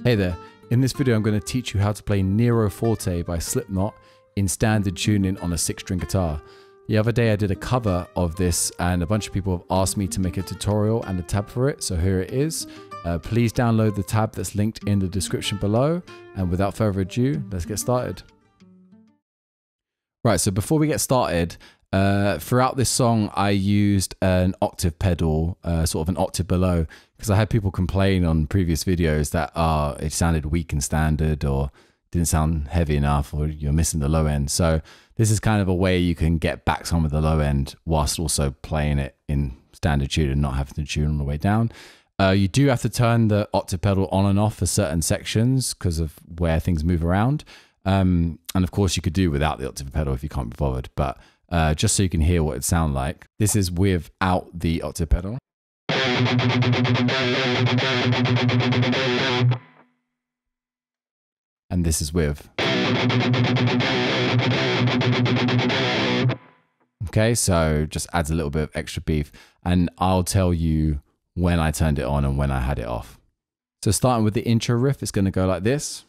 Hey there, in this video I'm going to teach you how to play Nero Forte by Slipknot in standard tuning on a 6-string guitar. The other day I did a cover of this and a bunch of people have asked me to make a tutorial and a tab for it, so here it is. Please download the tab that's linked in the description below, and without further ado, let's get started. Right, so before we get started, throughout this song I used an octave pedal, sort of an octave below, because I had people complain on previous videos that it sounded weak in standard or didn't sound heavy enough or you're missing the low end. So this is kind of a way you can get back some of the low end whilst also playing it in standard tune and not having to tune on the way down. You do have to turn the octave pedal on and off for certain sections because of where things move around. And of course you could do without the octave pedal if you can't be bothered, but just so you can hear what it sounds like. This is without the octave pedal. And this is with. Okay, so just adds a little bit of extra beef, and I'll tell you when I turned it on and when I had it off. So starting with the intro riff, it's going to go like this.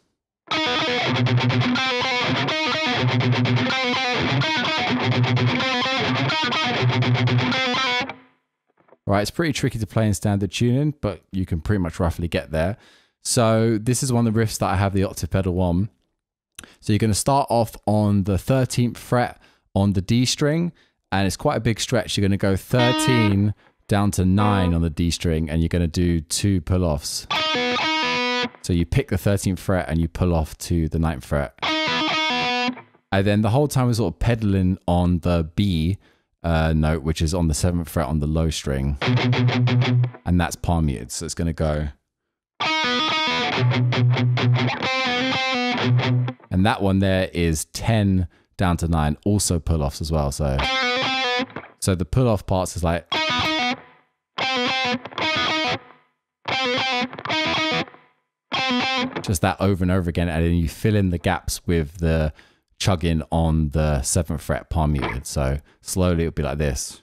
Right, it's pretty tricky to play in standard tuning, but you can pretty much roughly get there. So this is one of the riffs that I have the octave pedal on. So you're going to start off on the 13th fret on the D string, and it's quite a big stretch. You're going to go 13 down to 9 on the D string, and you're going to do 2 pull-offs. So you pick the 13th fret and you pull off to the 9th fret. And then the whole time we're sort of pedaling on the B note, which is on the 7th fret on the low string. And that's palm muted. So it's going to go. And that one there is 10 down to 9, also pull-offs as well. So the pull-off parts is like. Just that over and over again, and then you fill in the gaps with the chugging on the 7th fret palm muted. So slowly it'll be like this.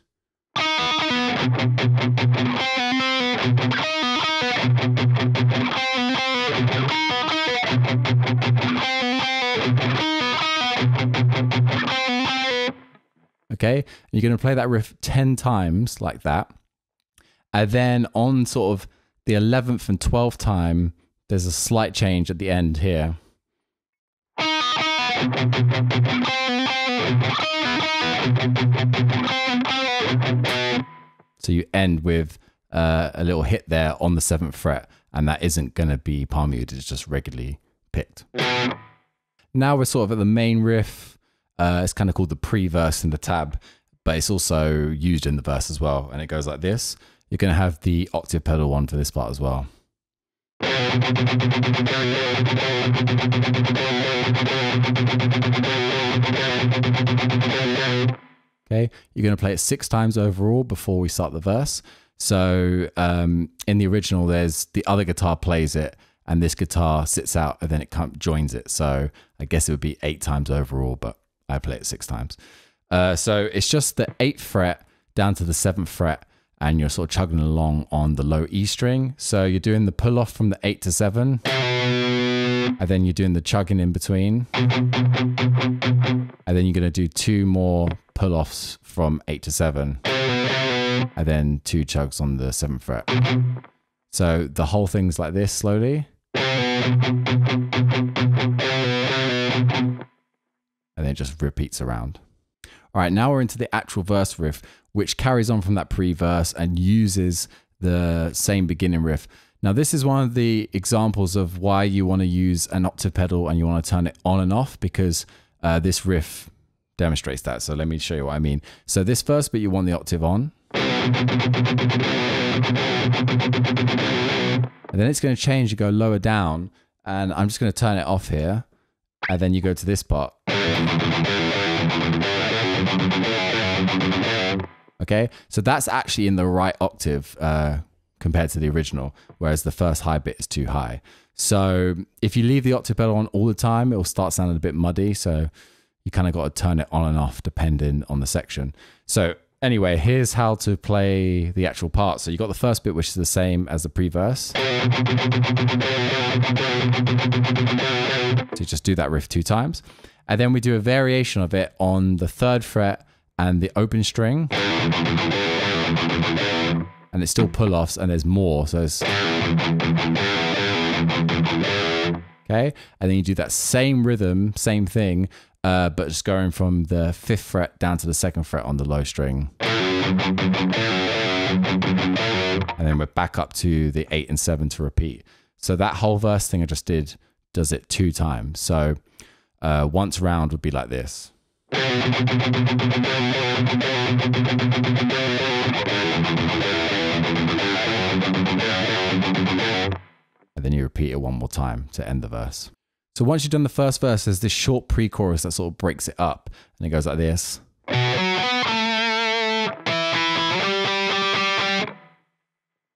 Okay, you're going to play that riff 10 times like that, and then on sort of the 11th and 12th time there's a slight change at the end here. So you end with a little hit there on the 7th fret, and that isn't going to be palm muted, it's just regularly picked. Now we're sort of at the main riff. It's kind of called the pre-verse in the tab, but it's also used in the verse as well, and it goes like this. You're going to have the octave pedal on for this part as well. Okay, you're going to play it 6 times overall before we start the verse. So in the original, there's the other guitar plays it, and this guitar sits out, and then it joins it. So I guess it would be 8 times overall, but I play it 6 times. So it's just the 8th fret down to the 7th fret, and you're sort of chugging along on the low E string. So you're doing the pull off from the 8 to 7, and then you're doing the chugging in between. And then you're going to do 2 more pull offs from 8 to 7, and then 2 chugs on the 7th fret. So the whole thing's like this slowly. And then it just repeats around. All right, now we're into the actual verse riff, which carries on from that pre-verse and uses the same beginning riff. Now, this is one of the examples of why you want to use an octave pedal and you want to turn it on and off, because this riff demonstrates that. So let me show you what I mean. So this first bit, you want the octave on. And then it's going to change, you go lower down, and I'm just going to turn it off here. And then you go to this part. Okay, so that's actually in the right octave compared to the original, whereas the first high bit is too high. So if you leave the octave pedal on all the time, it will start sounding a bit muddy. So you kind of got to turn it on and off depending on the section. So Anyway, here's how to play the actual part. So you got the first bit, which is the same as the pre-verse. So you just do that riff 2 times. And then we do a variation of it on the 3rd fret and the open string. And it's still pull-offs, and there's more. So it's... Okay, and then you do that same rhythm, same thing, but just going from the 5th fret down to the 2nd fret on the low string. And then we're back up to the 8 and 7 to repeat. So that whole verse thing I just did does it 2 times. So once round would be like this. And then you repeat it 1 more time to end the verse. So once you've done the first verse, there's this short pre-chorus that sort of breaks it up. And it goes like this.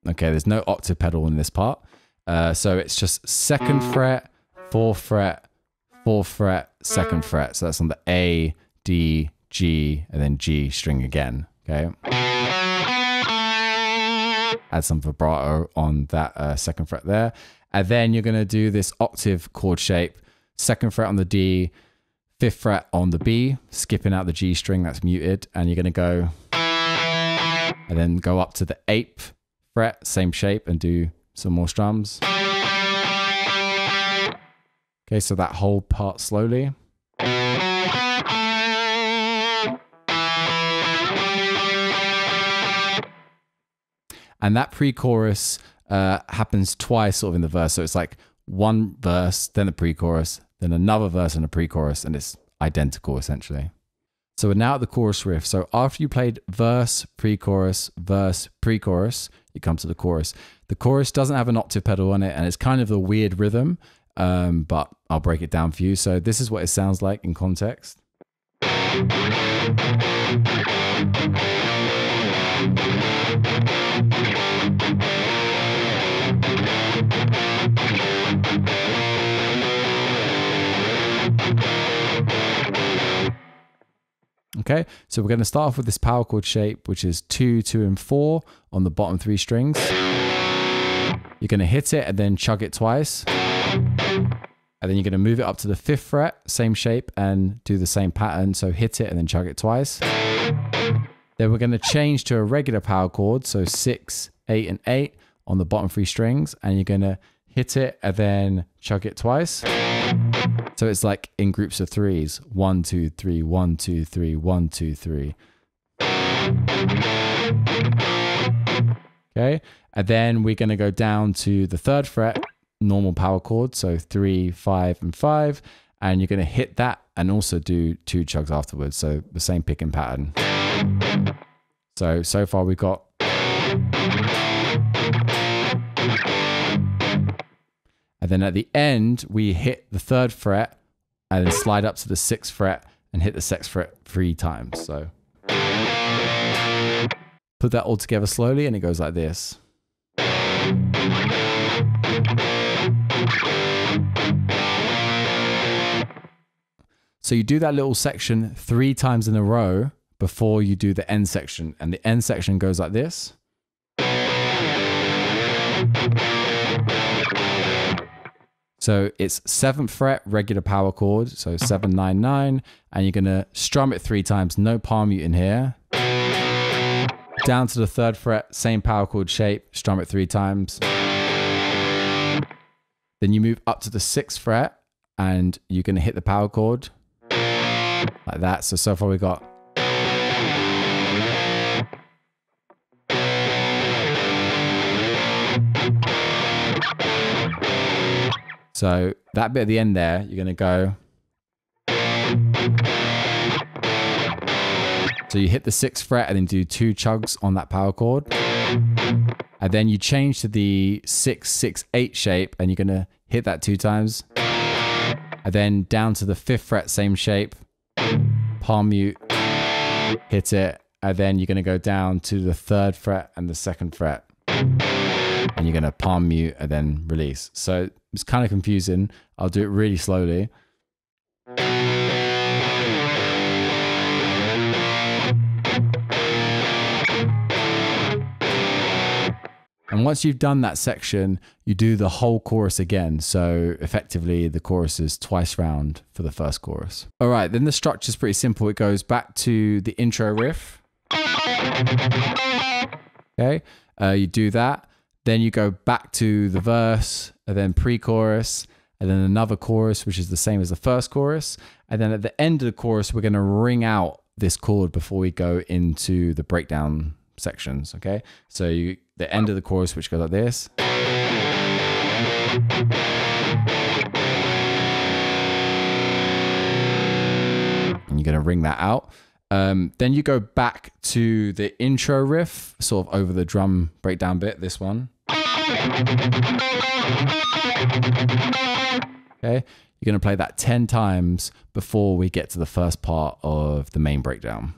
Okay, there's no octave pedal in this part. So it's just 2nd fret, 4th fret, 4th fret, 2nd fret. So that's on the A, D, G, and then G string again. Okay. Add some vibrato on that 2nd fret there. And then you're going to do this octave chord shape, 2nd fret on the D, 5th fret on the B, skipping out the G string that's muted. And you're going to go, and then go up to the 8th fret, same shape, and do some more strums. Okay, so that whole part slowly. And that pre-chorus happens twice sort of in the verse. So it's like one verse, then the pre-chorus, then another verse and a pre-chorus, and it's identical essentially. So we're now at the chorus riff. So after you played verse, pre-chorus, you come to the chorus. The chorus doesn't have an octave pedal on it, and it's kind of a weird rhythm, but I'll break it down for you. So this is what it sounds like in context. Okay, so we're going to start off with this power chord shape, which is 2, 2, and 4 on the bottom 3 strings. You're going to hit it and then chug it twice. And then you're going to move it up to the 5th fret, same shape, and do the same pattern. So hit it and then chug it twice. Then we're going to change to a regular power chord, so 6, 8, and 8 on the bottom 3 strings. And you're going to hit it and then chug it twice. So it's like in groups of 3s. 1, 2, 3, 1, 2, 3, 1, 2, 3. Okay, and then we're going to go down to the 3rd fret, normal power chord, so 3, 5, and 5, and you're going to hit that and also do 2 chugs afterwards, so the same picking pattern. So far we've got... And then at the end, we hit the 3rd fret and then slide up to the 6th fret and hit the 6th fret 3 times. So put that all together slowly and it goes like this. So you do that little section 3 times in a row before you do the end section. And the end section goes like this. So it's 7th fret, regular power chord, so 7, 9, 9, and you're going to strum it 3 times, no palm mute in here. Down to the 3rd fret, same power chord shape, strum it 3 times. Then you move up to the 6th fret, and you're going to hit the power chord, like that. So far we got... So that bit at the end there, you're going to go. So you hit the 6th fret and then do 2 chugs on that power chord. And then you change to the 6, 6, 8 shape and you're going to hit that 2 times. And then down to the 5th fret, same shape, palm mute, hit it. And then you're going to go down to the 3rd fret and the 2nd fret. And you're going to palm mute and then release. So it's kind of confusing. I'll do it really slowly. And once you've done that section, you do the whole chorus again. So effectively the chorus is twice round for the first chorus. All right, then the structure is pretty simple. It goes back to the intro riff. Okay, you do that. Then you go back to the verse, and then pre-chorus, and then another chorus, which is the same as the first chorus. And then at the end of the chorus, we're going to ring out this chord before we go into the breakdown sections. Okay, so the end of the chorus, which goes like this. And you're going to ring that out. Then you go back to the intro riff, sort of over the drum breakdown bit, this one. Okay, you're going to play that 10 times before we get to the first part of the main breakdown.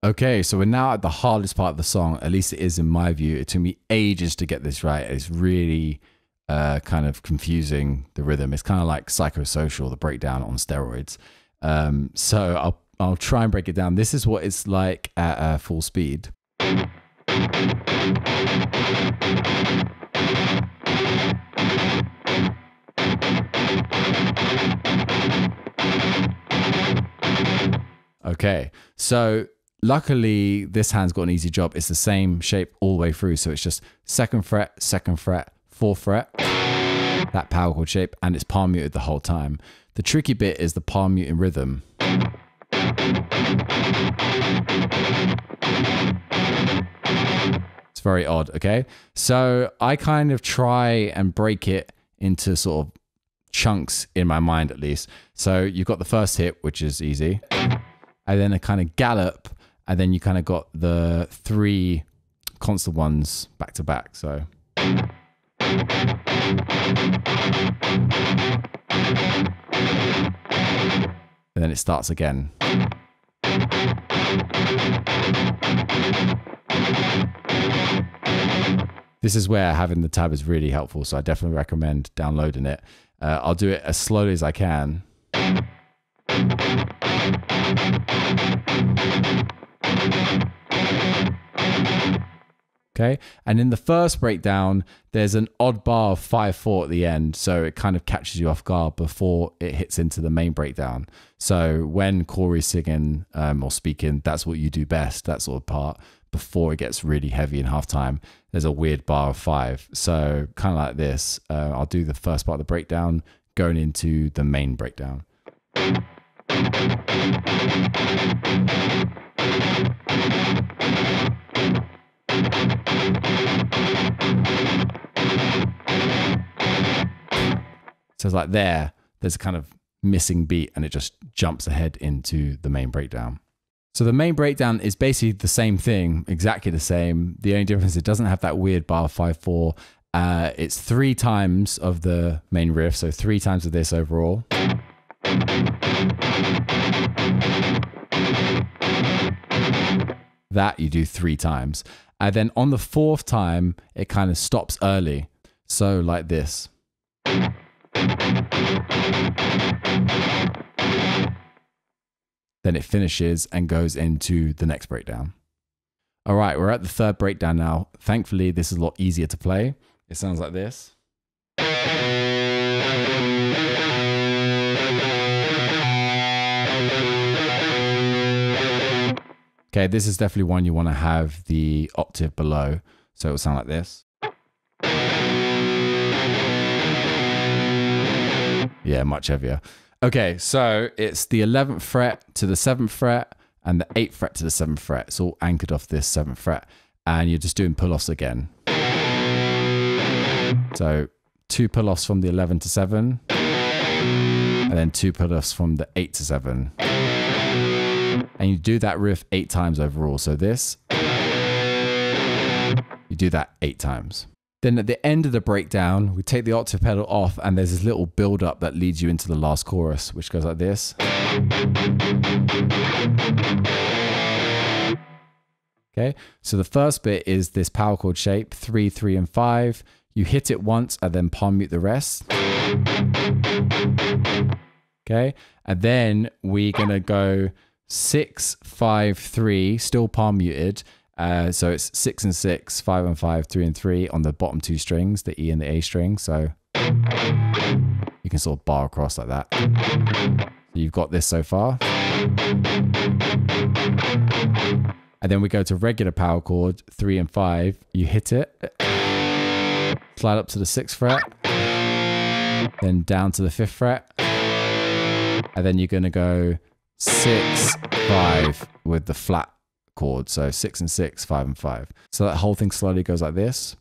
Okay, so we're now at the hardest part of the song, at least it is in my view. It took me ages to get this right. It's really kind of confusing, the rhythm. It's kind of like Psychosocial, the breakdown on steroids. So I'll try and break it down. This is what it's like at full speed. Okay, so luckily this hand's got an easy job. It's the same shape all the way through. So it's just 2nd fret, 2nd fret, 4th fret, that power chord shape, and it's palm muted the whole time. The tricky bit is the palm muting rhythm. It's very odd, okay? So I kind of try and break it into sort of chunks in my mind at least. So you've got the first hit, which is easy, and then a kind of gallop, and then you kind of got the 3 constant ones back to back. So and then it starts again. This is where having the tab is really helpful, so I definitely recommend downloading it. I'll do it as slowly as I can. Okay, and in the first breakdown, there's an odd bar of 5/4 at the end, so it kind of catches you off guard before it hits into the main breakdown. So when Corey's singing or speaking, that's what you do best, that sort of part, before it gets really heavy in halftime. There's a weird bar of 5. So kind of like this, I'll do the first part of the breakdown, going into the main breakdown. So it's like there's a kind of missing beat and it just jumps ahead into the main breakdown. So the main breakdown is basically the same thing, exactly the same. The only difference is it doesn't have that weird bar 5/4. It's 3 times of the main riff, so 3 times of this overall. That you do 3 times. And then on the 4th time, it kind of stops early. So like this. Then it finishes and goes into the next breakdown. All right, we're at the 3rd breakdown now. Thankfully, this is a lot easier to play. It sounds like this. Okay, this is definitely one you want to have the octave below. So it will sound like this. Yeah, much heavier. Okay, so it's the 11th fret to the 7th fret and the 8th fret to the 7th fret. It's all anchored off this 7th fret. And you're just doing pull-offs again. So 2 pull-offs from the 11 to 7. And then 2 pull-offs from the 8 to 7. And you do that riff 8 times overall. So this, you do that 8 times. Then at the end of the breakdown, we take the octave pedal off and there's this little build up that leads you into the last chorus, which goes like this. Okay, so the first bit is this power chord shape, 3, 3, and 5. You hit it once and then palm mute the rest. Okay, and then we're gonna go 6, 5, 3, still palm muted, So it's 6 and 6, 5 and 5, 3 and 3 on the bottom two strings, the E and the A string. So you can sort of bar across like that. So you've got this so far. And then we go to regular power chord, 3 and 5. You hit it, slide up to the 6th fret, then down to the 5th fret. And then you're going to go 6, 5 with the flat chord. So 6 and 6, 5 and 5. So that whole thing slowly goes like this.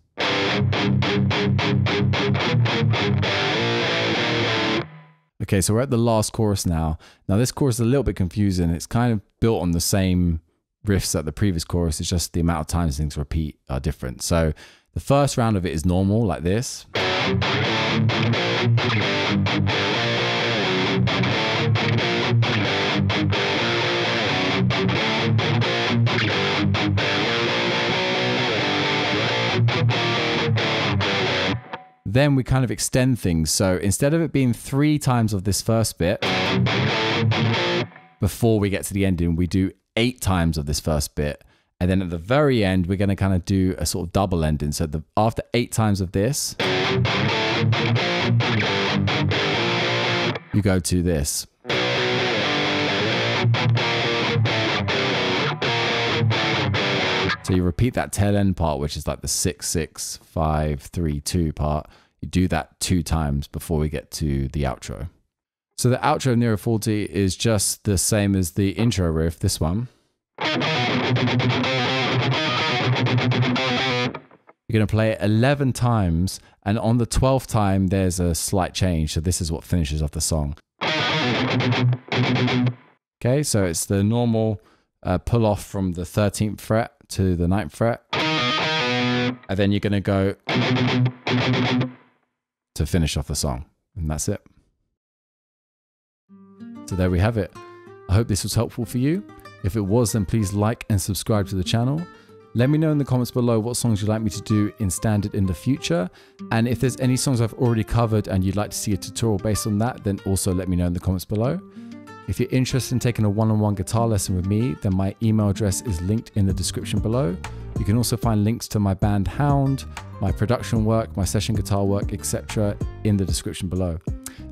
Okay, so we're at the last chorus now. Now this chorus is a little bit confusing. It's kind of built on the same riffs that the previous chorus. It's just the amount of times things repeat are different. So the first round of it is normal, like this. Then we kind of extend things. So instead of it being 3 times of this first bit, before we get to the ending, we do 8 times of this first bit. And then at the very end, we're going to kind of do a sort of double ending. So after 8 times of this, you go to this. So you repeat that tail end part, which is like the 6, 6, 5, 3, 2 part. You do that 2 times before we get to the outro. So the outro of Nero Forte is just the same as the intro riff, this one. You're going to play it 11 times, and on the 12th time, there's a slight change. So this is what finishes off the song. Okay, so it's the normal pull off from the 13th fret to the 9th fret. And then you're going to go to finish off the song. And that's it. So there we have it. I hope this was helpful for you. If it was, then please like and subscribe to the channel. Let me know in the comments below what songs you'd like me to do in standard in the future. And if there's any songs I've already covered and you'd like to see a tutorial based on that, then also let me know in the comments below. If you're interested in taking a one-on-one guitar lesson with me, then my email address is linked in the description below. You can also find links to my band Hound, my production work, my session guitar work, etc. in the description below.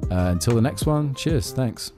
Until the next one, cheers, thanks.